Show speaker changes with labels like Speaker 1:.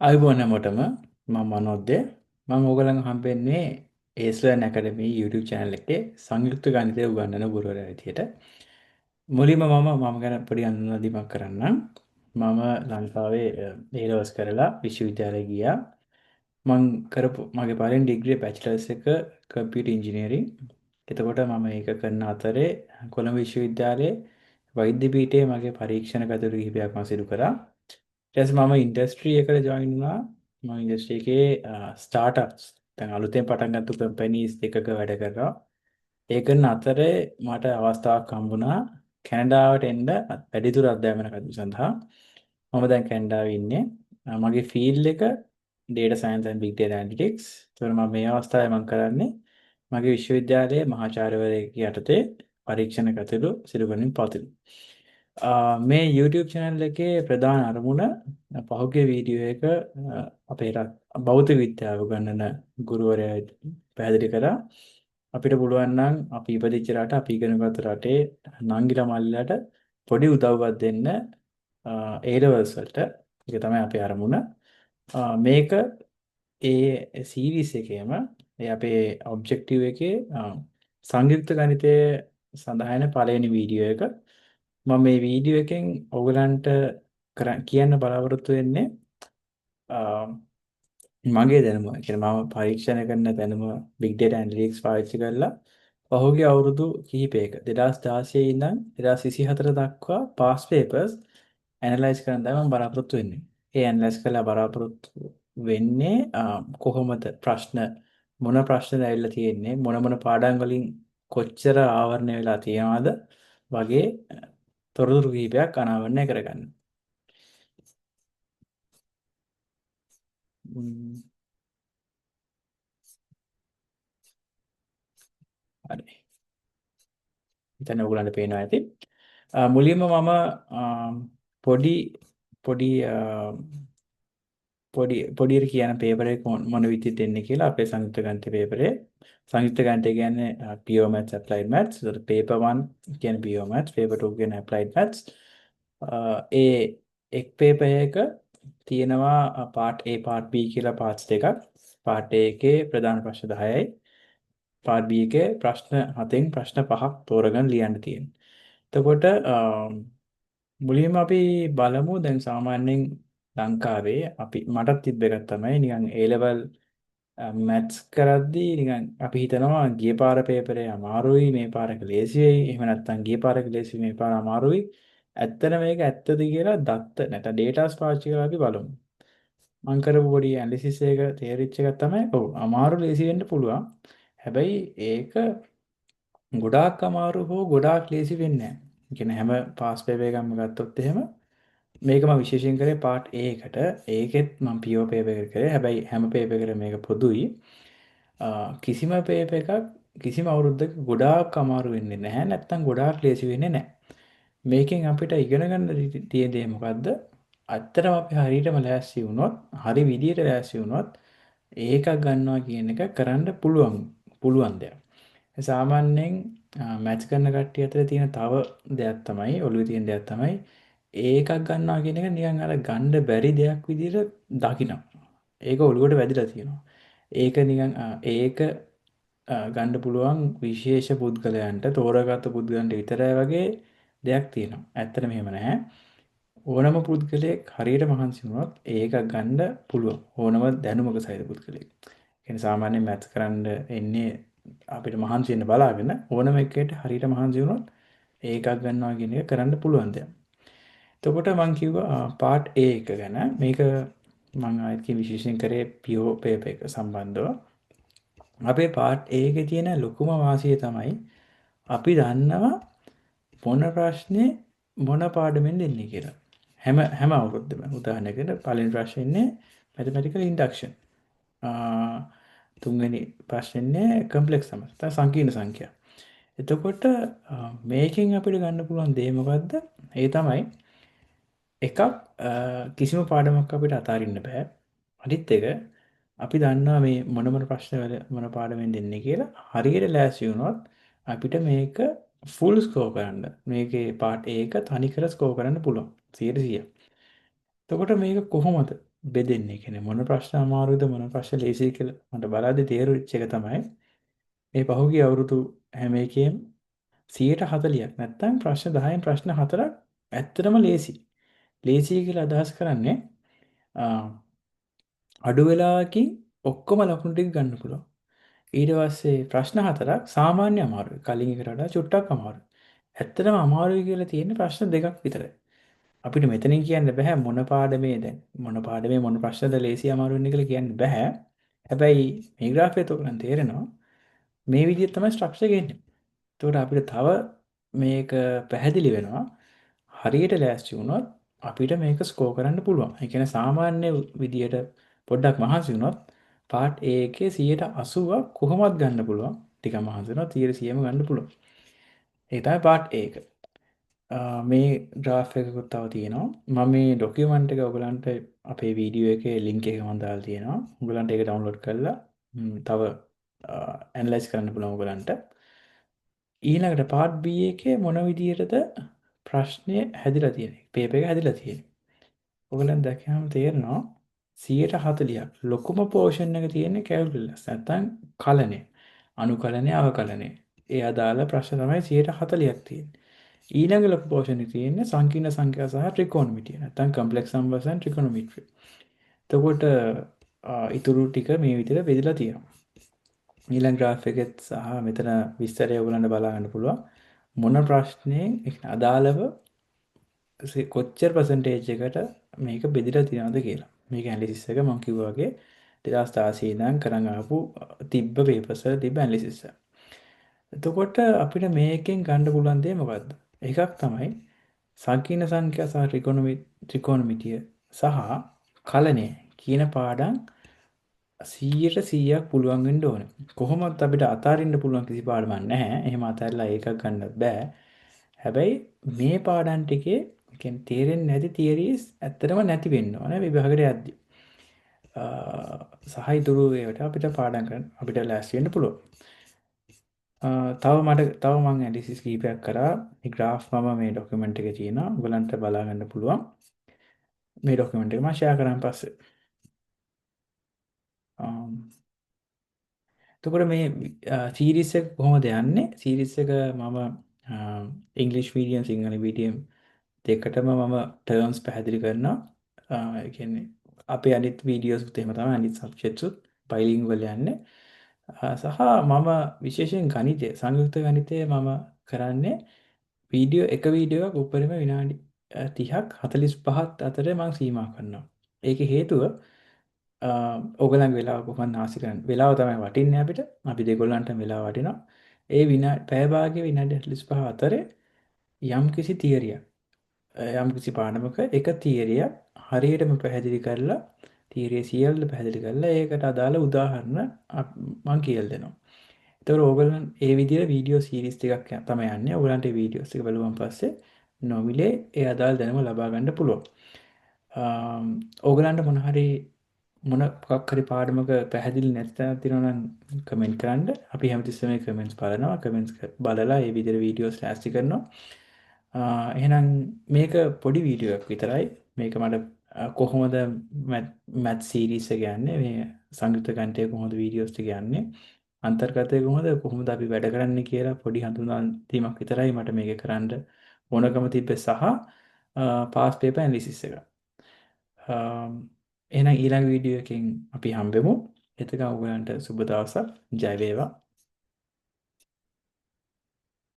Speaker 1: අයිබෝන් හැමෝටම මම මනෝද්ද මම ඕගලන් හම්බෙන්නේ ඒස්ලර්න් ඇකඩමි YouTube channel එකේ සංයුක්ත ගණිතය උගන්වන ගුරුවරයා විදියට. මුලින්ම මම ගැන පොඩි අනුනදීමක් කරන්නම්. මම ලංකාවේ A levels කරලා විශ්වවිද්‍යාලය ගියා. මං කරපු මගේ පළවෙනි ඩිග්‍රී බැචලර්ස් එක කම්පියුටර් ඉංජිනේරින්. එතකොට මම ඒක කරන අතරේ කොළඹ විශ්වවිද්‍යාලයේ වෛද්‍ය පීඨයේ මගේ පරීක්ෂණ කටයුතු කිහිපයක් මම සිදු කරා. ඊට පස්සේ මම ඉන්ඩස්ට්‍රි එකට ජොයින් වුණා. මම ඉන්ඩස්ට්‍රි එකේ ස්ටාර්ට්අප්ස් දැන් අලුතෙන් පටන් ගත්ත කම්පැනිස් එකක වැඩ කරා. ඒ කරන අතරේ මට අවස්ථාවක් හම්බුණා කැනඩාවට එන්න වැඩිදුර අධ්‍යාපන කටයුතු සඳහා. මම දැන් කැනඩාවේ ඉන්නේ. මගේ ෆීල්ඩ් එක data science and big data analytics. ඒතකොට මම මේ අවස්ථාවේ මම කරන්නේ මගේ විශ්වවිද්‍යාලයේ මහාචාර්යවරයෙක් යටතේ පරීක්ෂණ කටයුතු සිදු කරමින් පවතිනවා. මේ YouTube channel එකේ ප්‍රධාන අරමුණ පහුගිය වීඩියෝ එක අපේ භෞතික විද්‍යාව උගන්වන ගුරුවරයා පැහැදිලි කරා අපිට පුළුවන් නම් අපි ඉපදිච්ච රට අපි ඉගෙනගත්ත රටේ නංගිලා මල්ලිලාට පොඩි උදව්වක් දෙන්න A levels වලට. ඒක තමයි අපේ අරමුණ. මේක ඒ සීරීස් එකේම ඒ අපේ ඔබ්ජෙක්ටිව් එකේ සංයුක්ත ගණිතය සඳහා යන පළවෙනි වීඩියෝ එක. මම මේ වීඩියෝ එකෙන් ඔයගලන්ට කියන්න බලාපොරොත්තු වෙන්නේ මගේ දැනුම. ඒ කියන්නේ මම පරීක්ෂණ කරන දැනුම big data analytics පාවිච්චි කරලා පහුගිය අවුරුදු කිහිපයක 2016 ඉඳන් 2024 දක්වා past papers ඇනලයිස් කරන්න තමයි මම බලාපොරොත්තු වෙන්නේ. ඒ ඇනලයිස් කරලා බලාපොරොත්තු වෙන්නේ කොහොමද මොන ප්‍රශ්න ඇවිල්ලා තියෙන්නේ මොන පාඩම් වලින් කොච්චර ආවරණය වෙලා තියෙනවද වගේ තොරතුරු කිහිපයක් අනාවරණය කරගන්න. ම්ම්, හරි. හිතන්නේ ඔයගලන්ට පේනවා ඇති. මුලින්ම මම පොඩි පොඩි පොඩියට කියන පේපර් එක මොන විදිහට එන්නේ කියලා අපේ සංයුක්ත ගණිත පේපරේ. සංයුක්ත ගණිතය කියන්නේ pure maths applied maths. ඒතර paper 1 කියන්නේ pure maths, paper 2 කියන්නේ applied maths. ඒ එක් පේපර් එක තියෙනවා part A part B කියලා parts දෙකක්. part A එකේ ප්‍රධාන ප්‍රශ්න 10යි. part B එකේ ප්‍රශ්න 7න් ප්‍රශ්න 5ක් තෝරගෙන ලියන්න තියෙනවා. එතකොට මුලින්ම අපි බලමු දැන් සාමාන්‍යයෙන් ලංකාවේ අපි මටත් තිබ්බ එකක් තමයි නිකන් A level මැත්ස් කරද්දී නිකන් අපි හිතනවා ගිය පාර පේපරේ අමාරුයි මේ පාර එක ලේසි වෙයි. එහෙම නැත්නම් ගිය පාර එක ලේසි මේ පාර අමාරුයි. ඇත්තට මේක ඇත්තද කියලා දත්ත නැත්නම් ඩේටාස් පාවිච්චි කරලා අපි බලමු. මම කරපු පොඩි ඇනලිසිස් එක තේරිච්ච එකක් තමයි ඔව් අමාරු ලේසි වෙන්න පුළුවන්. හැබැයි ඒක ගොඩාක් අමාරු හෝ ගොඩාක් ලේසි වෙන්නේ නැහැ. ඒ කියන්නේ හැම පාස් පේපර් එකක්ම ගත්තොත් එහෙම මේක මම විශේෂයෙන් කරේ part A එකට. ඒකෙත් මම PO පේපර් එක කරේ. හැබැයි හැම පේපර් එකකටම මේක පොදුයි. කිසිම පේපර් එකක් කිසිම අවුරුද්දක ගොඩාක් අමාරු වෙන්නේ නැහැ. නැත්තම් ගොඩාක් ලේසි වෙන්නේ නැහැ. මේකෙන් අපිට ඉගෙන ගන්න තියෙන දේ මොකද්ද? ඇත්තටම අපි හරියටම ලෑස්ති වුණොත්, හරි විදියට ලෑස්ති වුණොත් ඒකක් ගන්නවා කියන එක කරන්න පුළුවන් දෙයක්. සාමාන්‍යයෙන් මැච් කරන කට්ටිය අතර තියෙන තව දෙයක් තමයි ඔළුවේ තියෙන දෙයක් තමයි ඒකක් ගන්නවා කියන එක නිකන් අර ගන්න බැරි දෙයක් විදිහට දකිනවා. ඒක ඔළුවට වැදිලා තියෙනවා. ඒක නිකන් ඒක ගන්න පුළුවන් විශේෂ පුද්ගලයන්ට තෝරාගත්තු පුද්ගලයන්ට විතරයි වගේ දෙයක් තියෙනවා. ඇත්තට මෙහෙම නැහැ. ඕනම පුද්ගලයෙක් හරියට මහන්සි වුණොත් ඒක ගන්න පුළුවන්. ඕනම දැනුමක සහිත පුද්ගලයෙක්. කියන්නේ සාමාන්‍යයෙන් මැත්ස් කරන්න එන්නේ අපිට මහන්සි වෙන්න බලාගෙන ඕනම එකකට හරියට මහන්සි වුණොත් ඒකක් ගන්නවා කියන එක කරන්න පුළුවන් දෙයක්. එතකොට මම කිව්වා part A එක ගැන මේක මම ආයෙත් විශේෂයෙන් කරේ PO paper එක සම්බන්ධව. අපේ part A එකේ තියෙන ලොකුම වාසිය තමයි අපි දන්නවා මොන ප්‍රශ්නේ මොන පාඩමෙන් දෙන්නේ කියලා. හැම අවුරුද්දම උදාහරණයකට පළවෙනි ප්‍රශ්නේ ඉන්නේ mathematical induction. තුන්වෙනි ප්‍රශ්නේ ඉන්නේ complex සමස්ත සංකීර්ණ සංඛ්‍යා. එතකොට මේකෙන් අපිට ගන්න පුළුවන් දේ මොකද්ද? ඒ තමයි එකක් කිසිම පාඩමක් අපිට අතාරින්න බෑ. අනිත් එක අපි දන්නවා මේ මොන ප්‍රශ්න වල මොන පාඩමෙන් දෙන්නේ කියලා. හරියට ලෑස්ති වුණොත් අපිට මේක ෆුල් ස්කෝර් කරන්න මේකේ පාර්ට් A එක තනිකර ස්කෝර් කරන්න පුළුවන් 100%. එතකොට මේක කොහොමද? බෙදෙන්නේ. කියන්නේ මොන ප්‍රශ්න අමාරුද මොන ප්‍රශ්න ලේසියි කියලා මට බලද්දි තේරුච්ච එක තමයි මේ පහුගිය අවුරුදු හැම එකේම 140ක් නැත්තම් ප්‍රශ්න 10න් ප්‍රශ්න 4ක් ඇත්තටම ලේසි. ලේසි කියලා අදහස් කරන්නේ අ, අඩු වෙලාවකින් ඔක්කොම ලකුණු ටික ගන්න පුළුවන්. ඊට පස්සේ ප්‍රශ්න 4ක් සාමාන්‍ය අමාරුයි. කලින් එකට වඩා චුට්ටක් අමාරුයි. ඇත්තටම අමාරුයි කියලා තියෙන්නේ ප්‍රශ්න දෙකක් විතරයි. අපිට මෙතනින් කියන්න බෑ මොන පාඩමේ දැන් මොන පාඩමේ මොන ප්‍රශ්නද ලේසි අමාරු වෙන්නේ කියලා කියන්න බෑ. හැබැයි මේ ග්‍රාෆ් එක උගලන් තේරෙනවා මේ විදිහට තමයි ස්ට්‍රක්චර් එක එන්නේ. ඒකට අපිට තව මේක පැහැදිලි වෙනවා. හරියට ලෑස්ති වුණොත් අපිට මේක ස්කෝර් කරන්න පුළුවන්. ඒ කියන්නේ සාමාන්‍ය විදියට පොඩ්ඩක් මහන්සි වුණොත් පාර්ට් A එකේ 80ක් කොහොමවත් ගන්න පුළුවන්. ටිකක් මහන්සි වුණොත් 100%ම ගන්න පුළුවන්. ඒ තමයි පාර්ට් A එක. මේ ග්‍රාෆ් එකකුත් තව තියෙනවා. මම මේ ඩොකියුමන්ට් එක ඔයගලන්ට අපේ වීඩියෝ එකේ ලින්ක් එක මම දාලා තියෙනවා. ඔයගලන්ට ඒක ඩවුන්ලෝඩ් කරලා තව ඇනලයිස් කරන්න පුළුවන් ඔයගලන්ට. ඊළඟට පාර්ට් B එකේ මොන විදියටද ප්‍රශ්නය හැදිලා තියෙන්නේ? පේපර් එක හැදිලා තියෙන්නේ. ඔයගලන් දැක්කම තේරෙනවා 140ක් ලොකුම පෝෂන් එක තියෙන්නේ කැල්කියුලස් නැත්නම් කලනය. අනුකලනය අවකලනය. ඒ අදාළ ප්‍රශ්න තමයි 140ක් තියෙන්නේ. ඊළඟ ලොකු පෝෂන් එක තියෙන්නේ සංකීර්ණ සංඛ්‍යා සහ ට්‍රිකෝනොමිටි නැත්නම් කම්ප්ලෙක්ස් නම්බර්ස් ඇන්ඩ් ට්‍රිකෝනොමිට්‍රි. එතකොට ඉතුරු ටික මේ විදිහට බෙදලා තියෙනවා. ඊළඟ ග්‍රාෆ් එකෙත් සහ මෙතන විස්තරය ඔයගලන්ට බලා ගන්න පුළුවන්. මොන ප්‍රශ්නේ අදාළව කොච්චර පර්සන්ටේජ් එකට මේක බෙදලා තියෙනවද කියලා. මේක ඇනලිසිස් එක මම කිව්වා වගේ 2016 ඉඳන් කරන් ආපු තිබ්බ පේපර්ස් වල තිබ්බ ඇනලිසිස් එක. එතකොට අපිට මේකෙන් ගන්න පුළුවන් දේ මොකද්ද? එකක් තමයි සංකීර්ණ සංඛ්‍යා සහ ත්‍රිකෝණමිතිය සහ කලනය කියන පාඩම් 100%ක් පුළුවන් වෙන්න ඕනේ. කොහොමවත් අපිට අතාරින්න පුළුවන් කිසි පාඩමක් නැහැ. එහෙම අතාරලා ඒකක් ගන්නත් බෑ. හැබැයි මේ පාඩම් ටිකේ කියන්නේ තේරෙන්නේ නැති තියරිස් ඇත්තටම නැති වෙන්න ඕනේ විභාගයට යද්දි. සහ ඉතුරු ඒවට අපිට පාඩම් කරන්න අපිට ලෑස්ති වෙන්න පුළුවන්. තව මම ඇනලිසිස් කීපයක් කරා. මේ graph මම මේ ડોකියුමන්ට් එකේ තියෙනවා. ඔයගලන්ට බලා ගන්න පුළුවන්. මේ ડોකියුමන්ට් එක මම ෂෙයා කරන් පස්සේ. එතකොට මේ සීරීස් එක කොහොමද යන්නේ? සීරීස් එක මම ඉංග්‍රීසි මීඩියම් සිංහල මීඩියම් දෙකටම මම ටර්ම්ස් පැහැදිලි කරනවා. ඒ කියන්නේ අපේ අනිත් වීඩියෝස් උත් එහෙම තමයි අනිත් සබ්ජෙක්ට්ස් උත් බයිලින්ගුවල් යන්නේ. සහ මම විශේෂයෙන් ගණිතය සංයුක්ත ගණිතය මම කරන්නේ එක වීඩියෝ එකක් උඩරිම විනාඩි 30ක් 45ත් අතර මම සීමා කරනවා. ඒකේ හේතුව ඕගලන් වෙලාව කොහොමද නාස්ති කරන්නේ? වෙලාව තමයි වටින්නේ අපිට. අපි දෙගොල්ලන්ටම වෙලාව වටිනවා. ඒ පැය භාගයේ විනාඩි 45 අතරේ යම්කිසි තියරියක් යම්කිසි පාඩමක එක තියරියක් හරියටම පැහැදිලි කරලා තියරිය සියල්ල පැහැදිලි කරලා ඒකට අදාළ උදාහරණ මම කියලා දෙනවා. ඒතකොට ඕගලන් ඒ විදිහට වීඩියෝ සීරීස් ටිකක් තමයි යන්නේ. ඕගලන්ට ඒ වීඩියෝස් ටික බලුවන් පස්සේ නොමිලේ ඒ අදාළ දැනුම ලබා ගන්න පුළුවන්. ඕගලන්ට මොන හරි මොකක් හරි පාඩමක පැහැදිලි නැති තැනක් තියෙනවා නම් කමෙන්ට් කරන්න. අපි හැමතිස්සෙම මේ කමෙන්ට්ස් බලනවා. කමෙන්ට්ස් බලලා ඒ විදිහට වීඩියෝස් ලෑස්ති කරනවා. එහෙනම් මේක පොඩි වීඩියෝ එකක් විතරයි. මේක මට කොහොමද මැත් සීරීස් එක යන්නේ මේ සංයුක්ත ගණිතය කොහොමද වීඩියෝස් ටික යන්නේ අන්තර්ගතය කොහොමද අපි වැඩ කරන්නේ කියලා පොඩි හඳුන්වා දීමක් විතරයි මට මේක කරන්න ඕනකම තිබ්බේ සහ පාස් පේපර් ඇනලිසිස් එක. එහෙනම් ඊළඟ වීඩියෝ එකකින් අපි හම්බෙමු. එතකන් ඔයගලන්ට සුබ දවසක්. ජය වේවා.